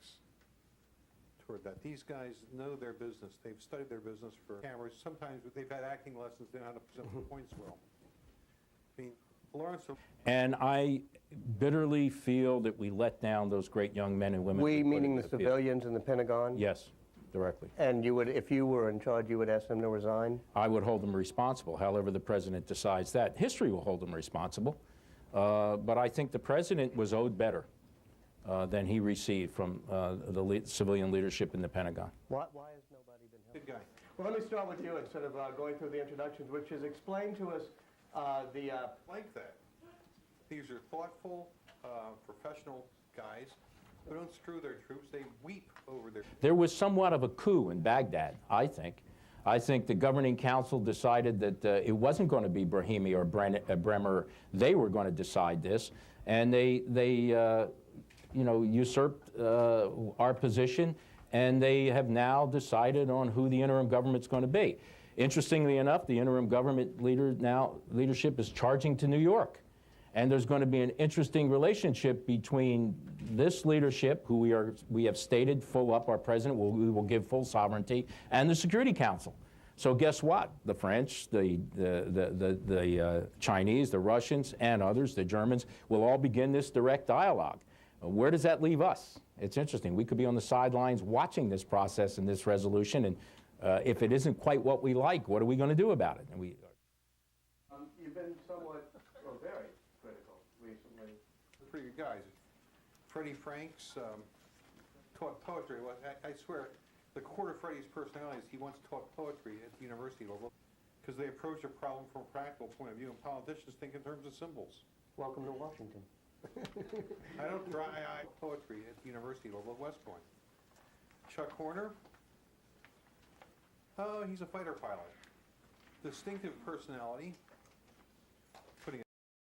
reflects toward that. These guys know their business. They've studied their business for cameras. Sometimes they've had acting lessons. They know how to present the points well. I mean, Lawrence. And I bitterly feel that we let down those great young men and women. We, meaning the civilians in the Pentagon? Yes, directly. And you would, if you were in charge, you would ask them to resign? I would hold them responsible, however the president decides that. History will hold them responsible. But I think the president was owed better than he received from the civilian leadership in the Pentagon. Why has nobody been helped? Good guy. Well, let me start with you instead of going through the introductions, which is explain to us Like that. These are thoughtful, professional guys who don't screw their troops. They weep over their... There was somewhat of a coup in Baghdad, I think. I think the governing council decided that it wasn't going to be Brahimi or Bremer. They were going to decide this, and they usurped our position, and they have now decided on who the interim government's going to be. Interestingly enough, the interim government leadership is charging to New York, and there's going to be an interesting relationship between this leadership, who we have stated full up our president, we will give full sovereignty, and the Security Council. So guess what? The French, the Chinese, the Russians, and others, the Germans, will all begin this direct dialogue. Where does that leave us? It's interesting. We could be on the sidelines watching this process and this resolution, and if it isn't quite what we like, what are we going to do about it? And you've been somewhat, or very critical recently. Pretty good guys. Freddie Franks taught poetry. Well, I swear, the core of Freddie's personality is he once taught poetry at the university level because they approach a problem from a practical point of view, and politicians think in terms of symbols. Welcome to Washington. I don't try poetry at the university level at West Point. Chuck Horner, he's a fighter pilot. Distinctive personality,